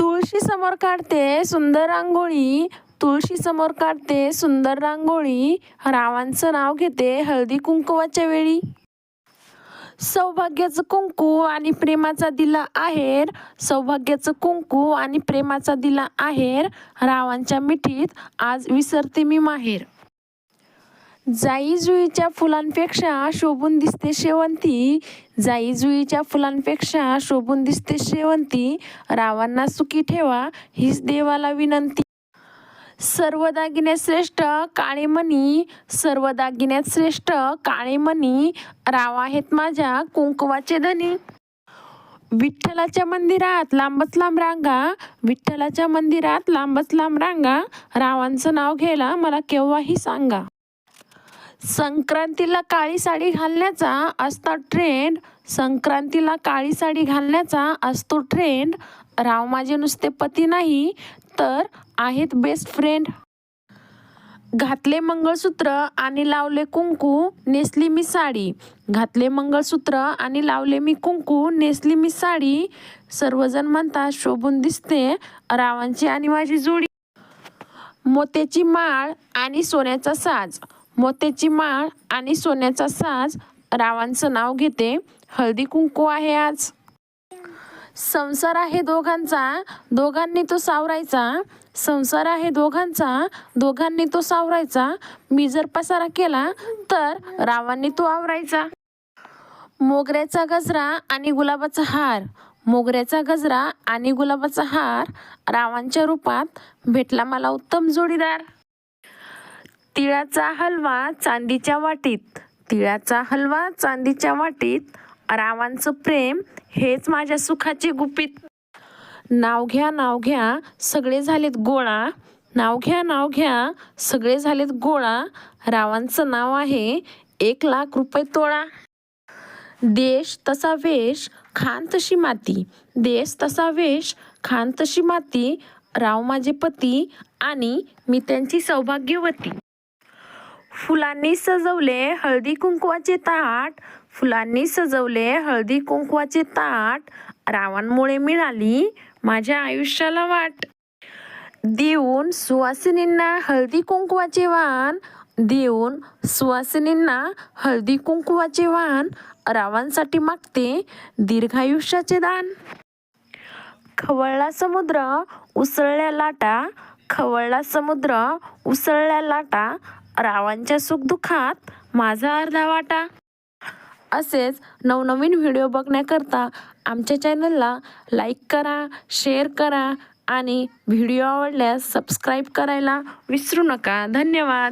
तुळशी समोर काढते सुंदर रांगोळी, तुळशी समोर काढते सुंदर रांगोळी, रावांचं नाव घेते हळदी कुंकवाच्या वेळी. सौभाग्याचं कुंकू आणि प्रेमाचा दिला आहेर, सौभाग्याचं कुंकू आणि प्रेमाचा दिला आहेर, रावांच्या मिठीत आज विसरते मी माहेर. जाई जुईच्या फुलांपेक्षा शोभून दिसते शेवंती, जाई जुईच्या फुलांपेक्षा शोभून दिसते शेवंती, रावांना सुखी ठेवा हीच देवाला विनंती. सर्व दागिन्यात श्रेष्ठ काळे मणी, सर्व दागिन्यात श्रेष्ठ काळे मणी, राव आहेत माझ्या कुंकवाचे धनी. विठ्ठलाच्या मंदिरात लांबच लांब रांगा, विठ्ठलाच्या मंदिरात लांबच लांब रांगा, रावांचं नाव घ्यायला मला केव्हाही सांगा. संक्रांतीला काळी साडी घालण्याचा असतो ट्रेंड, संक्रांतीला काळी साडी घालण्याचा असतो ट्रेंड, राव माझे नुसते पती नाही तर आहेत बेस्ट फ्रेंड. घातले मंगळसूत्र आणि लावले कुंकू, नेसली मी साडी, घातले मंगळसूत्र आणि लावले मी कुंकू, नेसली मी साडी, सर्वजण म्हणतात शोभून दिसते रावांची आणि माझी जोडी. मोत्याची माळ आणि सोन्याचा साज, मोत्याची माळ आणि सोन्याचा साज, रावांचं नाव घेते हळदी कुंकू आहे आज. संसार आहे दोघांचा, दोघांनी तो सावरायचा, संसार आहे दोघांचा, दोघांनी तो सावरायचा, मी जर पसारा केला तर रावांनी तो आवरायचा. मोगऱ्याचा गजरा आणि गुलाबाचा हार, मोगऱ्याचा गजरा आणि गुलाबाचा हार, रावांच्या रूपात भेटला मला उत्तम जोडीदार. तिळाचा हलवा चांदीच्या वाटीत, तिळाचा हलवा चांदीच्या वाटीत, रावांचं प्रेम हेच माझ्या सुखाचे गुपित. नाव घ्या सगळे झालेत गोळा, नाव घ्या सगळे झालेत गोळा, रावांचं नाव आहे 1,00,000 रुपये तोळा. देश तसा वेश खान तशी माती, देश तसा वेश खान तशी माती, राव माझे पती आणि मी त्यांची सौभाग्यवती. फुलांनी सजवले हळदी कुंकवाचे ताट, फुलांनी सजवले हळदी कुंकवाचे ताट, रावांमुळे मिळाली माझ्या आयुष्याला वाट. देऊन सुवासिनींना हळदी कुंकवाचे वाण, देऊन सुवासिनींना हळदी कुंकवाचे वाण, रावांसाठी मागते दीर्घायुष्याचे दान. खवळला समुद्र उसळल्या लाटा, खवळला समुद्र उसळल्या लाटा, रावांच्या सुखदुःखात माझा अर्धा वाटा. असेच नवनवीन व्हिडिओ बघण्याकरता आमच्या चॅनलला लाईक करा, शेअर करा आणि व्हिडिओ आवडल्यास सबस्क्राईब करायला विसरू नका. धन्यवाद.